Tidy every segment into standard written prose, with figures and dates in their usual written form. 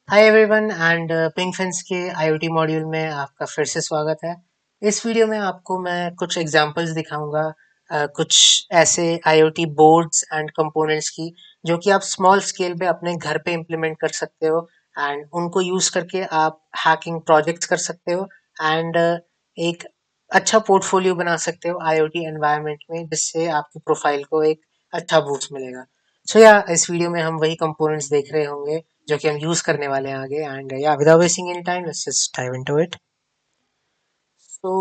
Hi everyone and pink fence के IoT module में आपका फिर से स्वागत है। इस वीडियो में आपको मैं कुछ एग्जांपल्स दिखाऊंगा, कुछ ऐसे आईओटी बोर्ड्स एंड कंपोनेंट्स की जो कि आप स्मॉल स्केल पे अपने घर पे इम्प्लीमेंट कर सकते हो एंड उनको यूज करके आप हैकिंग प्रोजेक्ट्स कर सकते हो एंड एक अच्छा पोर्टफोलियो बना सकते हो आईओटी एनवायरनमेंट में, जिससे आपकी प्रोफाइल को एक अच्छा बूस्ट मिलेगा। सो या इस वीडियो में हम वही कंपोनेंट्स देख रहे होंगे जो कि हम यूज करने वाले हैं आगे। एंड या without wasting any time let's just dive into it. तो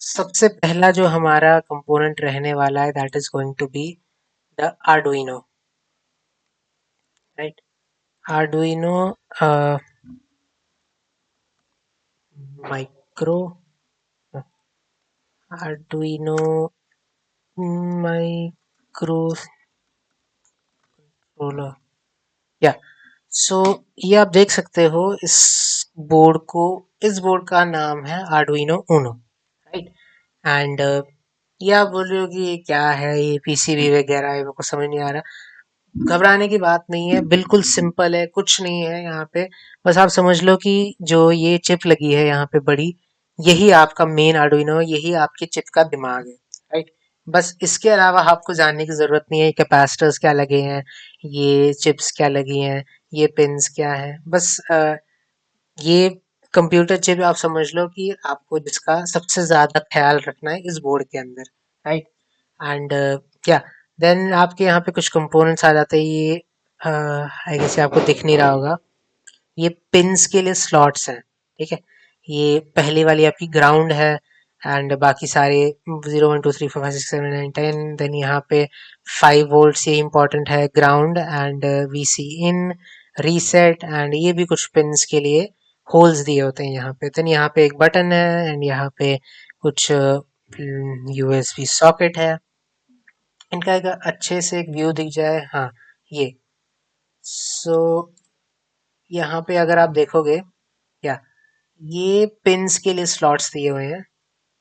सबसे पहला जो हमारा कंपोनेंट रहने वाला है that is going to be the Arduino, right. Arduino micro Arduino microcontroller, या सो ये आप देख सकते हो इस बोर्ड को। इस बोर्ड का नाम है आर्डुइनो उनो, राइट। एंड ये आप बोल रहे हो कि ये क्या है, ये पीसीबी वगैरह है, मेरे को समझ नहीं आ रहा। घबराने की बात नहीं है, बिल्कुल सिंपल है, कुछ नहीं है यहाँ पे। बस आप समझ लो कि जो ये चिप लगी है यहाँ पे बड़ी, यही आपका मेन आर्डुइनो है, यही आपके चिप का दिमाग है, राइट। बस इसके अलावा आपको जानने की जरूरत नहीं है कैपेसिटर्स क्या लगे हैं, ये चिप्स क्या लगी हैं, ये पिन्स क्या है। बस ये कंप्यूटर चिप आप समझ लो कि आपको जिसका सबसे ज्यादा ख्याल रखना है इस बोर्ड के अंदर, राइट। एंड क्या देन आपके यहाँ पे कुछ कंपोनेंट्स आ जाते हैं। ये आई गेस आपको दिख नहीं रहा होगा, ये पिन्स के लिए स्लॉट्स हैं, ठीक है। ये पहली वाली आपकी ग्राउंड है एंड बाकी सारे 0 1 2 3 4 5 6 7 9 10। देन यहाँ पे 5 वोल्ट्स, ये इंपॉर्टेंट है, ground and VC in, reset, and ये भी कुछ पिन्स के लिए होल्स दिए होते हैं यहाँ पे। देन यहाँ पे एक बटन है एंड यहाँ पे कुछ यूएसबी सॉकेट है। इनका एक अच्छे से एक व्यू दिख जाए, हाँ ये। सो यहाँ पे अगर आप देखोगे, या ये पिन्स के लिए स्लॉट्स दिए हुए हैं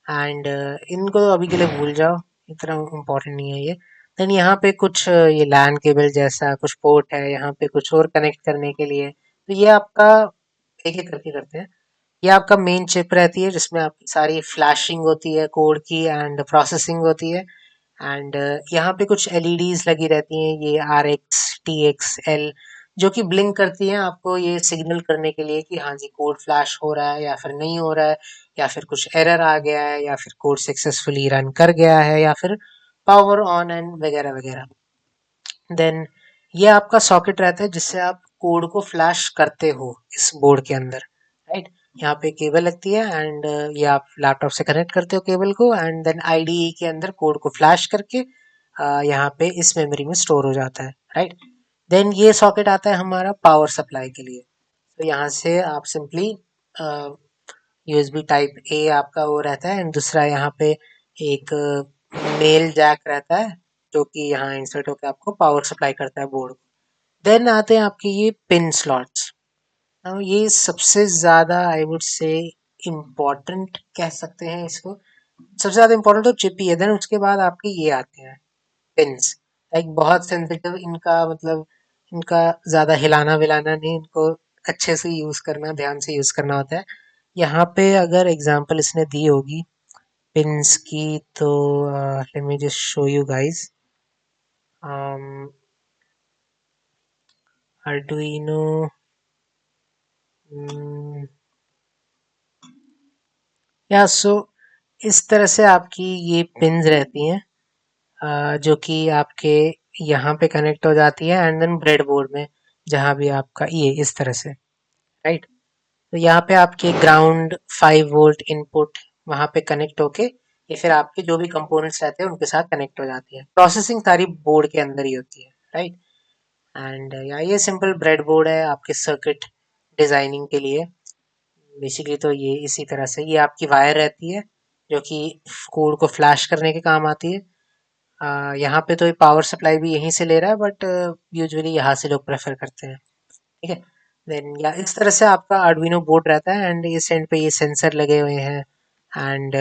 एंड इनको तो अभी के लिए भूल जाओ, इतना इम्पोर्टेंट नहीं है ये। देन यहाँ पे कुछ ये लैन केबल जैसा कुछ पोर्ट है, यहाँ पे कुछ और कनेक्ट करने के लिए। तो ये आपका एक एक करके करते हैं। ये आपका मेन चिप रहती है जिसमें आपकी सारी फ्लैशिंग होती है कोड की एंड प्रोसेसिंग होती है। एंड यहाँ पे कुछ एलईडीज लगी रहती हैं, ये RX TX L, जो कि ब्लिंक करती हैं आपको ये सिग्नल करने के लिए कि हाँ जी कोड फ्लैश हो रहा है या फिर नहीं हो रहा है, या फिर कुछ एरर आ गया है, या फिर कोड सक्सेसफुली रन कर गया है, या फिर पावर ऑन एंड वगैरह वगैरह। देन ये आपका सॉकेट रहता है जिससे आप कोड को फ्लैश करते हो इस बोर्ड के अंदर, राइट। यहाँ पे केबल लगती है एंड ये आप लैपटॉप से कनेक्ट करते हो केबल को एंड देन आईडीई के अंदर कोड को फ्लैश करके यहाँ पे इस मेमोरी में स्टोर हो जाता है, राइट। देन ये सॉकेट आता है हमारा पावर सप्लाई के लिए। तो यहाँ से आप सिंपली यूएसबी टाइप ए आपका वो रहता है एंड दूसरा यहाँ पे एक मेल जैक रहता है जो कि यहाँ इंसर्ट होकर आपको पावर सप्लाई करता है बोर्ड को। देन आते हैं आपके ये पिन स्लॉट्स। अब ये सबसे ज़्यादा आई वुड से इम्पोर्टेंट कह सकते हैं इसको। सबसे ज़्यादा इम्पोर्टेंट तो चिप ही है। देन उसके बाद आपके ये आते हैं पिन्स, लाइक बहुत सेंसिटिव इनका, मतलब इनका ज़्यादा हिलाना विलाना नहीं, इनको अच्छे से यूज़ करना, ध्यान से यूज़ करना होता है। यहाँ पे अगर एग्जांपल इसने दी होगी पिन्स की, तो let me just show you guys. Arduino, या सो इस तरह से आपकी ये पिन्स रहती हैं, जो कि आपके यहाँ पे कनेक्ट हो जाती है एंड देन ब्रेड बोर्ड में जहाँ भी आपका ये इस तरह से, राइट। तो यहाँ पे आपके ग्राउंड 5 वोल्ट इनपुट वहाँ पे कनेक्ट होके ये फिर आपके जो भी कंपोनेंट्स रहते हैं उनके साथ कनेक्ट हो जाती है। प्रोसेसिंग सारी बोर्ड के अंदर ही होती है, राइट। एंड या ये सिंपल ब्रेड बोर्ड है आपके सर्किट डिजाइनिंग के लिए। बेसिकली तो ये इसी तरह से ये आपकी वायर रहती है जो कि कोड को फ्लैश करने के काम आती है। यहाँ पे तो ये पावर सप्लाई भी यहीं से ले रहा है बट यूजुअली यहाँ से लोग प्रेफर करते हैं, ठीक है। देन या इस तरह से आपका आर्डुइनो बोर्ड रहता है एंड इस एंड पे ये सेंसर लगे हुए हैं एंड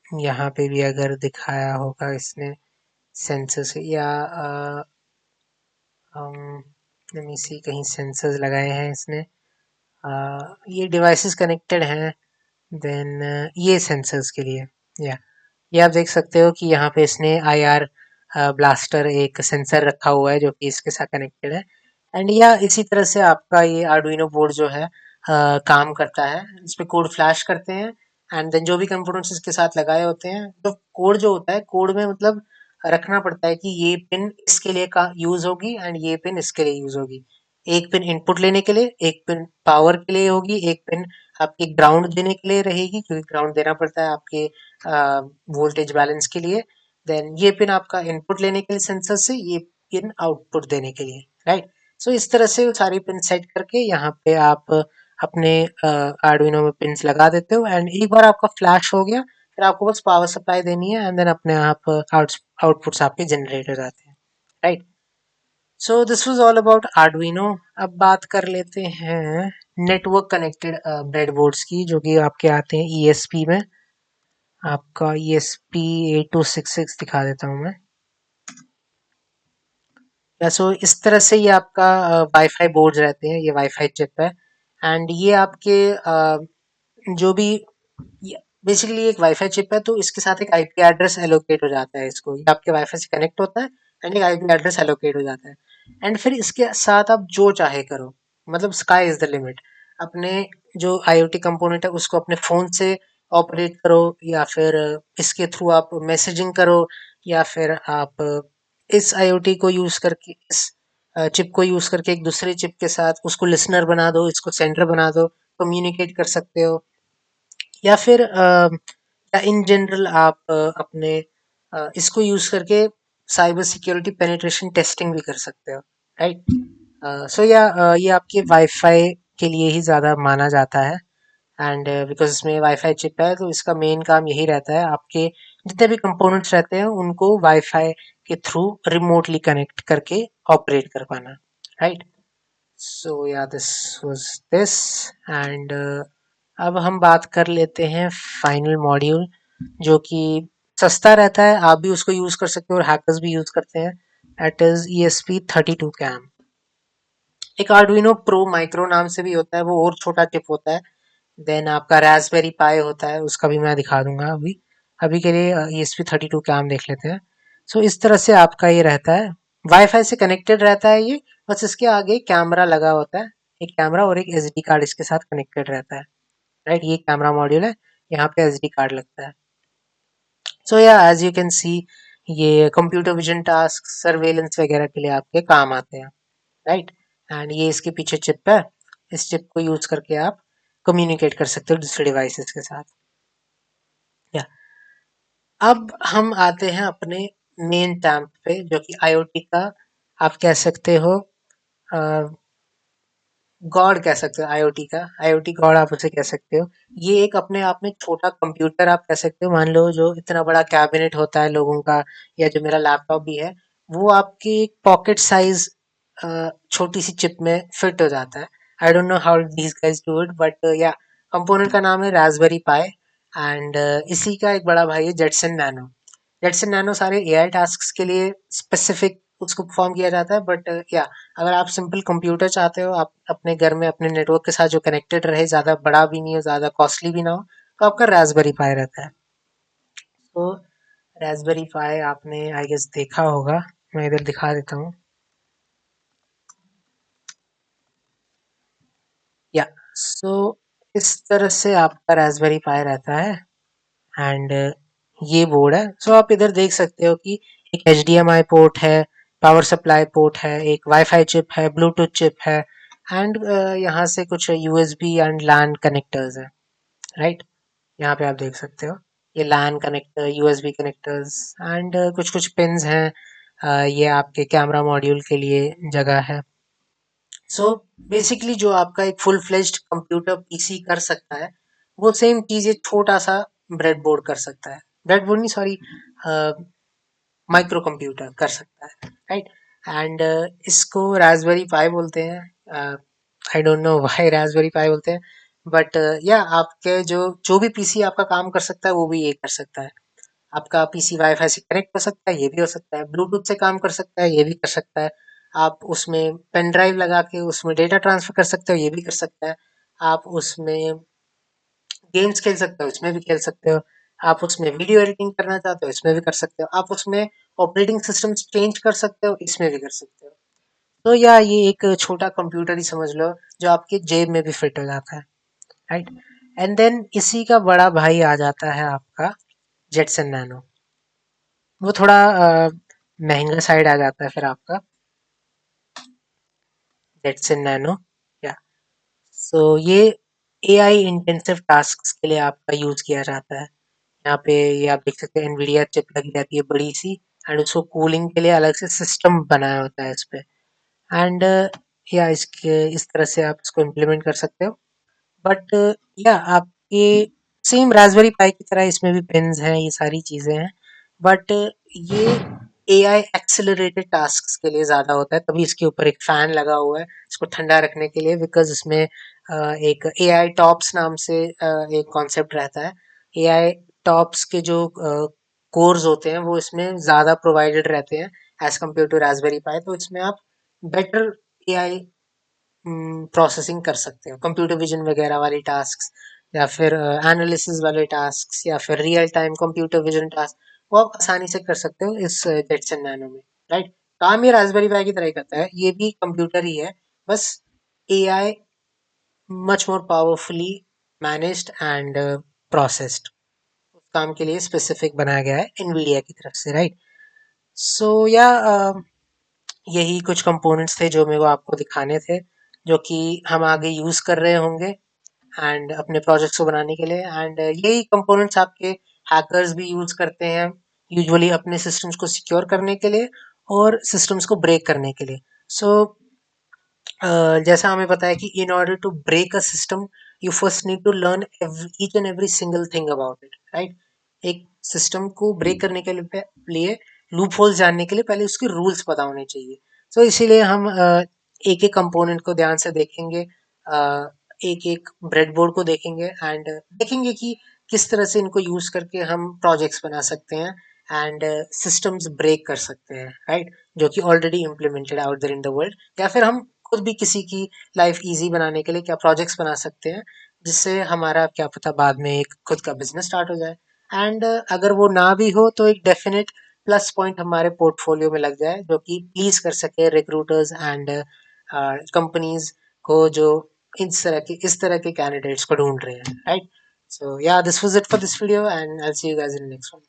यहाँ पे भी अगर दिखाया होगा इसने सेंसर्स, या लेट मी सी कहीं सेंसर्स लगाए हैं इसने। ये डिवाइसेस कनेक्टेड हैं। देन ये सेंसर्स के लिए, या ये आप देख सकते हो कि यहाँ पे इसने IR ब्लास्टर एक सेंसर रखा हुआ है जो कि इसके साथ कनेक्टेड है। एंड या इसी तरह से आपका ये आर्डुइनो बोर्ड जो है काम करता है। इस पे कोड फ्लैश करते हैं एंड देन जो भी कंपोनेंट्स इसके साथ लगाए होते हैं, तो कोड जो होता है, कोड में मतलब रखना पड़ता है कि ये पिन इसके लिए का यूज होगी एंड ये पिन इसके लिए यूज होगी। एक पिन इनपुट लेने के लिए, एक पिन पावर के लिए होगी, एक पिन आपकी ग्राउंड देने के लिए रहेगी क्योंकि ग्राउंड देना पड़ता है आपके वोल्टेज बैलेंस के लिए। देन ये पिन आपका इनपुट लेने के लिए सेंसर से, ये पिन आउटपुट देने के लिए, राइट। सो इस तरह से वो सारी पिन सेट करके यहाँ पे आप अपने आर्डुइनो में पिन्स लगा देते हो एंड एक बार आपका फ्लैश हो गया, फिर आपको बस पावर सप्लाई देनी है एंड देन अपने आप आउटपुट्स आपके जनरेट हो जाते हैं, right. So this was all about Arduino. अब बात कर लेते हैं नेटवर्क कनेक्टेड ब्रेडबोर्ड्स की, जो कि आपके आते हैं ESP में। आपका ESP8266 दिखा देता हूँ मैं। सो इस तरह से ये आपका वाईफाई बोर्ड रहते हैं, ये वाईफाई चिप है एंड ये आपके जो भी बेसिकली एक वाईफाई चिप है, तो इसके साथ एक IP एड्रेस एलोकेट हो जाता है। इसको ये आपके वाईफाई से कनेक्ट होता है एंड एक IP एड्रेस एलोकेट हो जाता है एंड फिर इसके साथ आप जो चाहे करो, मतलब स्काई इज द लिमिट। अपने जो IoT कंपोनेंट है उसको अपने फोन से ऑपरेट करो, या फिर इसके थ्रू आप मैसेजिंग करो, या फिर आप इस IoT को यूज करके, इस चिप को यूज करके एक दूसरे चिप के साथ उसको लिसनर बना दो, इसको सेंडर बना दो, कम्युनिकेट कर सकते हो। या फिर या इन जनरल आप अपने इसको यूज करके साइबर सिक्योरिटी पेनिट्रेशन टेस्टिंग भी कर सकते हो, राइट। सो या ये आपके वाईफाई के लिए ही ज़्यादा माना जाता है एंड बिकॉज इसमें वाईफाई चिप है, तो इसका मेन काम यही रहता है आपके जितने भी कंपोनेंट्स रहते हैं उनको वाईफाई के थ्रू रिमोटली कनेक्ट करके ऑपरेट कर पाना, राइट। सो या दिस वाज दिस एंड अब हम बात कर लेते हैं फाइनल मॉड्यूल, जो कि सस्ता रहता है, आप भी उसको यूज कर सकते हो और हैकर्स भी यूज करते हैं। That is ESP32 cam. एक आर्डुइनो प्रो माइक्रो नाम से भी होता है, वो और छोटा चिप होता है। देन आपका रास्पबेरी पाई होता है, उसका भी मैं दिखा दूंगा अभी। अभी के लिए ESP32 कैम देख लेते हैं। सो इस तरह से आपका ये रहता है, वाईफाई से कनेक्टेड रहता है ये, बस इसके आगे कैमरा लगा होता है। एक कैमरा और एक SD कार्ड इसके साथ कनेक्टेड रहता है, राइट। ये कैमरा मॉड्यूल है, यहाँ पे SD कार्ड लगता है। सो या एज यू कैन सी, ये कंप्यूटर विजन टास्क, सर्वेलेंस वगैरह के लिए आपके काम आते हैं, राइट। एंड ये इसके पीछे चिप है, इस चिप को यूज करके आप कम्युनिकेट कर सकते हो दूसरे डिवाइसेस के साथ, या अब हम आते हैं अपने मेन टैम्प पे, जो कि IoT का आप कह सकते हो गॉड कह सकते हो। IoT गॉड आप उसे कह सकते हो। ये एक अपने आप में छोटा कंप्यूटर आप कह सकते हो। मान लो जो इतना बड़ा कैबिनेट होता है लोगों का, या जो मेरा लैपटॉप भी है, वो आपकी एक पॉकेट साइज छोटी सी चिप में फिट हो जाता है। आई don't know how these guys do it, but या कंपोनेंट का नाम है रास्पबेरी पाई एंड इसी का एक बड़ा भाई है जेटसन नैनो। जेटसन नैनो सारे AI टास्क के लिए स्पेसिफिक उसको परफॉर्म किया जाता है, बट या अगर आप सिंपल कंप्यूटर चाहते हो, आप अपने घर में अपने नेटवर्क के साथ जो कनेक्टेड रहे, ज़्यादा बड़ा भी नहीं हो, ज़्यादा कॉस्टली भी ना हो, तो आपका रास्पबेरी पाई रहता है। तो रास्पबेरी पाई आपने आई गेस देखा होगा, मैं इधर दिखा देता हूँ। या सो इस तरह से आपका रास्पबेरी पाई रहता है एंड ये बोर्ड है। सो आप इधर देख सकते हो कि एक HDMI पोर्ट है, पावर सप्लाई पोर्ट है, एक वाईफाई चिप है, ब्लूटूथ चिप है एंड यहाँ से कुछ USB एंड LAN कनेक्टर्स है, राइट। यहाँ पे आप देख सकते हो ये LAN connector, USB connectors and कुछ कुछ पिन्स हैं। ये आपके कैमरा मॉड्यूल के लिए जगह है। सो बेसिकली जो आपका एक फुल फ्लेज्ड कंप्यूटर PC कर सकता है, वो सेम चीज एक छोटा सा ब्रेड बोर्ड कर सकता है। ब्रेड बोर्ड नहीं, सॉरी, माइक्रो कंप्यूटर कर सकता है, राइट। एंड इसको रास्पबेरी पाई बोलते हैं। I don't know why raspberry pi बोलते हैं, बट या आपके जो जो भी PC आपका काम कर सकता है वो भी ये कर सकता है। आपका PC वाईफाई से कनेक्ट हो सकता है, ये भी हो सकता है। ब्लूटूथ से काम कर सकता है, ये भी कर सकता है। आप उसमें पेन ड्राइव लगा के उसमें डेटा ट्रांसफर कर सकते हो, ये भी कर सकता है। आप उसमें गेम्स खेल सकते हो, इसमें भी खेल सकते हो। आप उसमें वीडियो एडिटिंग करना चाहते हो, इसमें भी कर सकते हो। आप उसमें ऑपरेटिंग सिस्टम्स चेंज कर सकते हो, इसमें भी कर सकते हो। तो या ये एक छोटा कंप्यूटर ही समझ लो जो आपकी जेब में भी फिट हो जाता है, राइट? एंड देन इसी का बड़ा भाई आ जाता है आपका जेटसन नैनो। वो थोड़ा महंगा साइड आ जाता है फिर आपका जेटसन नैनो। या सो ये एआई इंटेंसिव टास्क के लिए आपका यूज किया जाता है। यहाँ पे ये आप देख सकते हैं एनवीडिया चिप लगी रहती है बड़ी सी, एंड उसको कूलिंग के लिए अलग से सिस्टम बनाया होता है इस पे। एंड या इसके इस तरह से आप इसको इम्प्लीमेंट कर सकते हो। बट या आपके सेम रास्पबेरी पाई की तरह इसमें भी पिन्स हैं, ये सारी चीज़ें हैं। बट ये एआई एक्सेलरेटेड टास्क के लिए ज़्यादा होता है, तभी इसके ऊपर एक फ़ैन लगा हुआ है इसको ठंडा रखने के लिए, बिकॉज इसमें एक एआई टॉप्स नाम से एक कॉन्सेप्ट रहता है। एआई टॉप्स के जो कोर्स होते हैं वो इसमें ज़्यादा प्रोवाइडेड रहते हैं एज कम्पेयर टू रास्पबेरी पाई, तो इसमें आप बेटर एआई प्रोसेसिंग कर सकते हो, कंप्यूटर विजन वगैरह वाली टास्क, या फिर एनालिसिस वाले टास्क, या फिर real time computer vision task, वो आप आसानी से कर सकते हो इस जेटसन नैनो में, राइट? काम ये रास्पबेरी पाई की तरह ही करता है, ये भी कंप्यूटर ही है, बस AI much more powerfully managed and processed उस काम के लिए स्पेसिफिक बनाया गया है एनवीडिया की तरफ से, राइट? सो या यही कुछ कंपोनेंट्स थे जो मेरे को आपको दिखाने थे, जो कि हम आगे यूज कर रहे होंगे एंड अपने प्रोजेक्ट्स को बनाने के लिए। एंड यही कंपोनेंट्स आपके हैकर्स भी यूज करते हैं यूजुअली अपने सिस्टम्स को सिक्योर करने के लिए और सिस्टम्स को ब्रेक करने के लिए। सो जैसा हमें पता है कि in order to break a system you first need to learn each and every single thing about it, right? एक सिस्टम को ब्रेक करने के लिए लूप होल्स जानने के लिए पहले उसके रूल्स पता होने चाहिए। सो इसीलिए हम एक एक कंपोनेंट को ध्यान से देखेंगे, एक एक ब्रेडबोर्ड को देखेंगे एंड देखेंगे कि किस तरह से इनको यूज करके हम प्रोजेक्ट्स बना सकते हैं एंड सिस्टम्स ब्रेक कर सकते हैं, राइट? जो कि already implemented out there in the world, या फिर हम खुद भी किसी की लाइफ इजी बनाने के लिए क्या प्रोजेक्ट्स बना सकते हैं जिससे हमारा क्या पता बाद में एक खुद का बिजनेस स्टार्ट हो जाए। एंड अगर वो ना भी हो तो एक डेफिनेट प्लस पॉइंट हमारे पोर्टफोलियो में लग जाए जो कि प्लीज कर सके रिक्रूटर्स एंड कंपनीज को जो इस तरह के कैंडिडेट्स को ढूंढ रहे हैं, राइट? सो या this was it for this video and I will see you guys in next one.